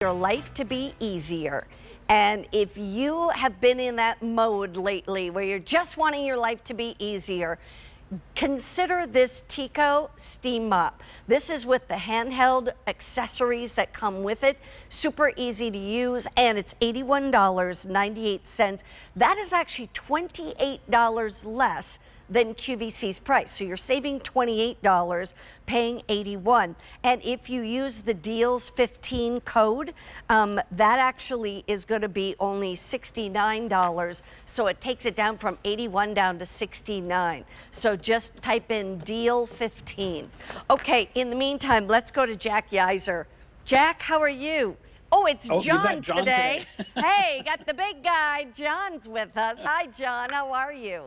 your life to be easier. And if you have been in that mode lately where you're just wanting your life to be easier, consider this Teko steam mop. This is with the handheld accessories that come with it. Super easy to use, and it's $81.98. That is actually $28 less than QVC's price. So you're saving $28, paying $81. And if you use the deals 15 code, that actually is going to be only $69. So it takes it down from 81 down to 69. So just type in deal 15. Okay, in the meantime, let's go to Jack Yiser. Jack, how are you? Oh, it's John today. Hey, got the big guy. John's with us. Hi, John. How are you?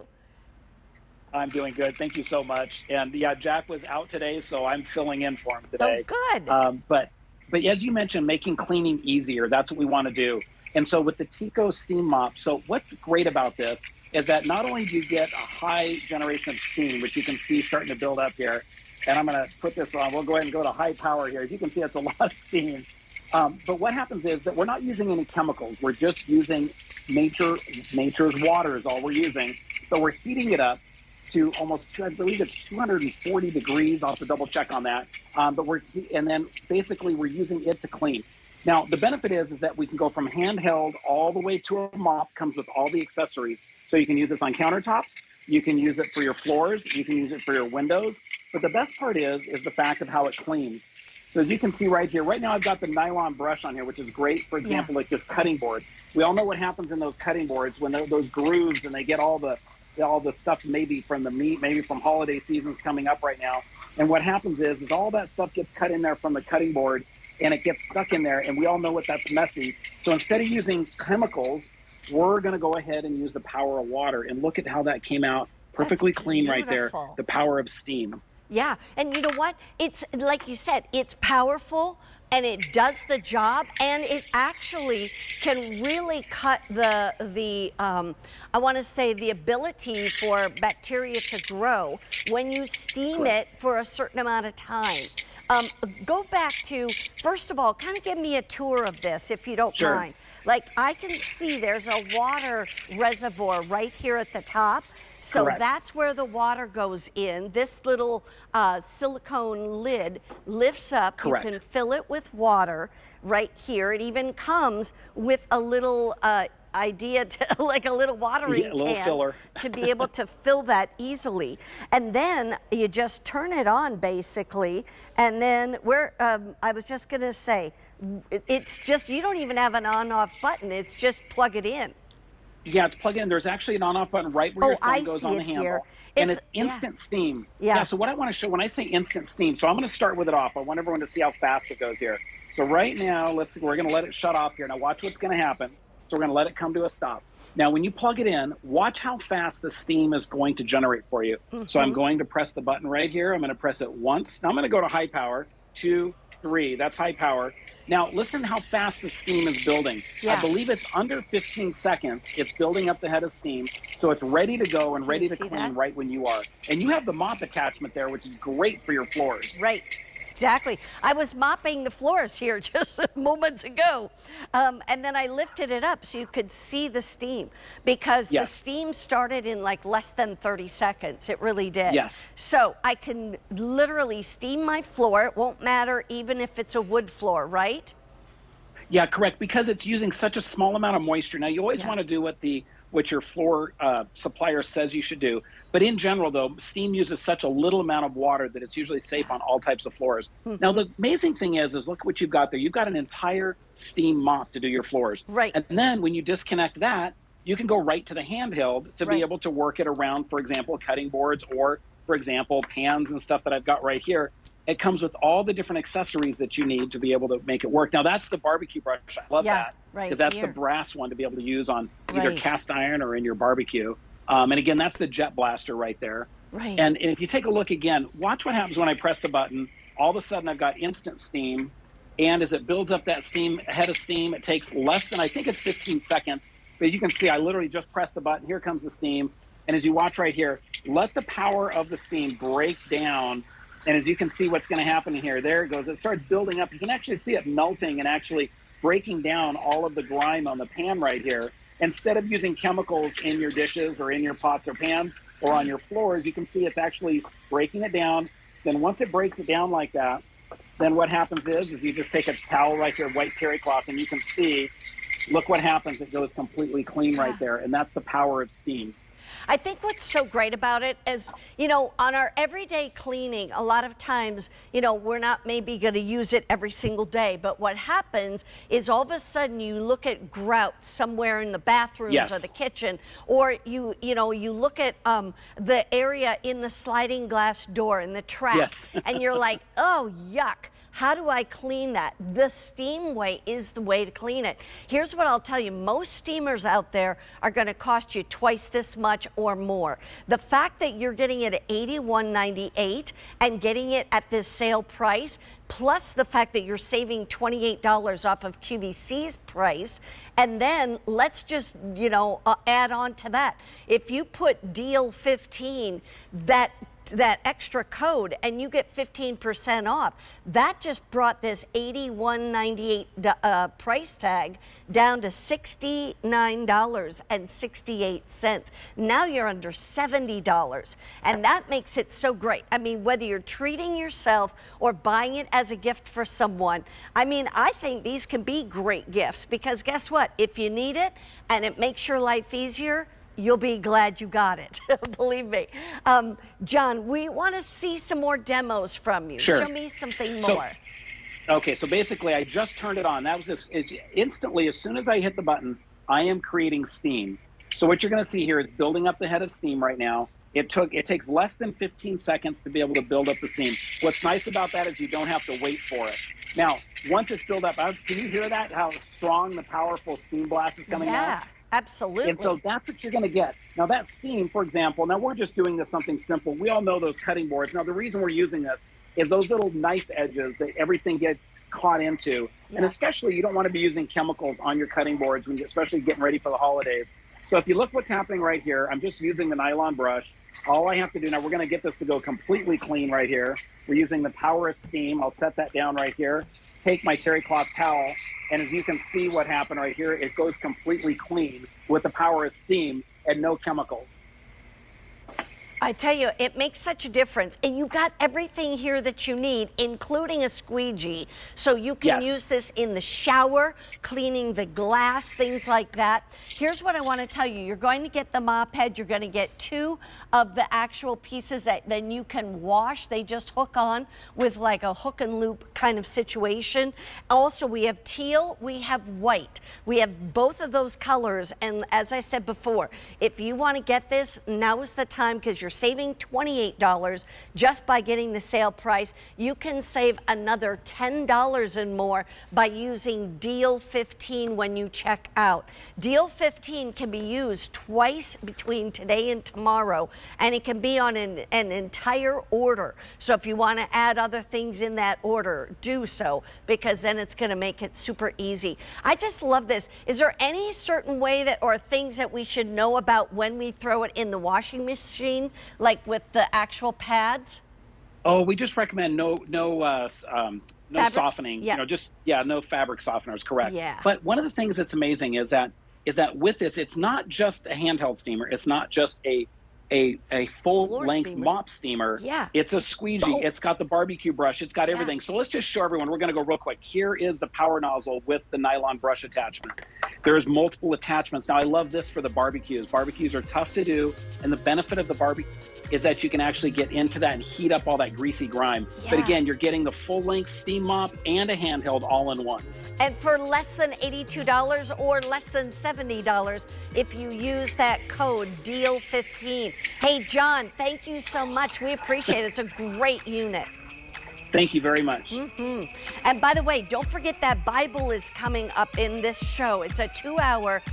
I'm doing good. Thank you so much. And yeah, Jack was out today, so I'm filling in for him today. Oh, good. But as you mentioned, making cleaning easier, that's what we want to do. And so with the Teko steam mop, so what's great about this is that not only do you get a high generation of steam, which you can see starting to build up here, and I'm going to put this on, we'll go ahead and go to high power here. As you can see, it's a lot of steam. But what happens is that we're not using any chemicals. We're just using nature's water is all we're using. So we're heating it up to almost, I believe it's 240 degrees. I'll have to double check on that. And then basically we're using it to clean. Now, the benefit is that we can go from handheld all the way to a mop, comes with all the accessories. So you can use this on countertops, you can use it for your floors, you can use it for your windows. But the best part is the fact of how it cleans. So as you can see right here, right now I've got the nylon brush on here, which is great, for example, like this cutting board. We all know what happens in those cutting boards when those grooves and they get all the stuff maybe from the meat, maybe from holiday seasons coming up right now. And what happens is all that stuff gets cut in there from the cutting board and it gets stuck in there, and we all know what that's messy. So instead of using chemicals, we're gonna go ahead and use the power of water, and look at how that came out perfectly clean right there, the power of steam. Yeah, and you know what? It's like you said, it's powerful and it does the job, and it actually can really cut the I want to say the ability for bacteria to grow when you steam it for a certain amount of time. Go back to, first of all, kind of give me a tour of this if you don't mind. Like, I can see there's a water reservoir right here at the top. So that's where the water goes in. This little silicone lid lifts up. You can fill it with water right here. It even comes with a little idea to, like a little watering can to be able to fill that easily. And then you just turn it on basically. And then I was just gonna say, it's just, you don't even have an on-off button. It's just plug it in. Yeah, it's plug in. There's actually an on-off button right where your thumb goes on the handle. And it's instant steam. Yeah, so what I want to show, when I say instant steam, so I'm going to start with it off. I want everyone to see how fast it goes here. So right now, we're going to let it shut off here. Now watch what's going to happen. So we're going to let it come to a stop. Now, when you plug it in, watch how fast the steam is going to generate for you. So I'm going to press the button right here. I'm going to press it once. Now I'm going to go to high power, 2, 3, that's high power. Now, listen how fast the steam is building. I believe it's under 15 seconds. It's building up the head of steam, so it's ready to go and ready to clean right when you are. And you have the mop attachment there, which is great for your floors. Right. Exactly. I was mopping the floors here just moments ago, and then I lifted it up so you could see the steam, because the steam started in like less than 30 seconds. It really did. So I can literally steam my floor. It won't matter even if it's a wood floor, right? Yeah, correct, because it's using such a small amount of moisture. Now, you always want to do what your floor supplier says you should do. But in general, though, steam uses such a little amount of water that it's usually safe on all types of floors. Now, the amazing thing is look what you've got there. You've got an entire steam mop to do your floors. And then when you disconnect that, you can go right to the handheld to be able to work it around, for example, cutting boards or, for example, pans and stuff that I've got right here. It comes with all the different accessories that you need to be able to make it work. Now, that's the barbecue brush. I love that, because that's the brass one to be able to use on either cast iron or in your barbecue. And again, that's the jet blaster right there. And if you take a look again, watch what happens when I press the button. All of a sudden, I've got instant steam. And as it builds up that steam, head of steam, it takes less than, I think it's 15 seconds. But you can see I literally just pressed the button. Here comes the steam. And as you watch right here, let the power of the steam break down. And as you can see what's going to happen here, there it goes. It starts building up. You can actually see it melting and actually breaking down all of the grime on the pan right here. Instead of using chemicals in your dishes or in your pots or pans or on your floors, you can see it's actually breaking it down. Then once it breaks it down like that, then what happens is you just take a towel right here, white terry cloth, and you can see, look what happens. It goes completely clean right there. And that's the power of steam. I think what's so great about it is, you know, on our everyday cleaning, a lot of times, you know, we're not maybe going to use it every single day. But what happens is all of a sudden you look at grout somewhere in the bathrooms or the kitchen, or you look at the area in the sliding glass door in the track, and you're like, oh, yuck. How do I clean that? The steam way is the way to clean it. Here's what I'll tell you. Most steamers out there are going to cost you twice this much or more. The fact that you're getting it at $81.98 and getting it at this sale price, plus the fact that you're saving $28 off of QVC's price, and then let's just, you know, add on to that. If you put deal 15, that extra code, and you get 15% off. That just brought this $81.98 price tag down to $69.68. Now you're under $70, and that makes it so great. I mean, whether you're treating yourself or buying it as a gift for someone, I mean, I think these can be great gifts, because guess what? If you need it and it makes your life easier, you'll be glad you got it. Believe me. John, we want to see some more demos from you. Sure. Show me something more. Okay, so basically I just turned it on. That was just instantly, as soon as I hit the button, I am creating steam. So what you're going to see here is building up the head of steam right now. It takes less than 15 seconds to be able to build up the steam. What's nice about that is you don't have to wait for it. Now, once it's filled up, can you hear that? How strong the powerful steam blast is coming out? Yeah. Absolutely. And so that's what you're going to get. Now that steam, for example, now we're just doing this something simple. We all know those cutting boards. Now the reason we're using this is those little knife edges that everything gets caught into. Yeah. And especially you don't want to be using chemicals on your cutting boards, when you're especially getting ready for the holidays. So if you look what's happening right here, I'm just using the nylon brush. All I have to do now, we're going to get this to go completely clean right here. We're using the power of steam. I'll set that down right here. Take my terry cloth towel, and as you can see what happened right here, it goes completely clean with the power of steam and no chemicals. I tell you, it makes such a difference. And you've got everything here that you need, including a squeegee. So you can use this in the shower, cleaning the glass, things like that. Here's what I want to tell you. You're going to get the mop head. You're going to get 2 of the actual pieces that then you can wash. They just hook on with like a hook and loop kind of situation. Also, we have teal, we have white. We have both of those colors. And as I said before, if you want to get this, now is the time, because you're saving $28 just by getting the sale price. You can save another $10 and more by using Deal 15 when you check out. Deal 15 can be used twice between today and tomorrow, and it can be on an entire order. So if you want to add other things in that order, do so, because then it's going to make it super easy. I just love this. Is there any certain way that, or things that we should know about when we throw it in the washing machine, like with the actual pads? Oh, we just recommend no softening. Yeah. You know, no fabric softeners. Correct. Yeah. But one of the things that's amazing is that with this, it's not just a handheld steamer. It's not just a full-length mop steamer. Yeah. It's a squeegee. Oh. It's got the barbecue brush. It's got everything. So let's just show everyone. We're going to go real quick. Here is the power nozzle with the nylon brush attachment. There's multiple attachments. Now, I love this for the barbecues. Barbecues are tough to do, and the benefit of the barbecue is that you can actually get into that and heat up all that greasy grime. Yeah. But again, you're getting the full-length steam mop and a handheld all in one. And for less than $82 or less than $70 if you use that code DEAL15. Hey, John, thank you so much. We appreciate it. It's a great unit. Thank you very much. And by the way, don't forget that Bible is coming up in this show. It's a 2-hour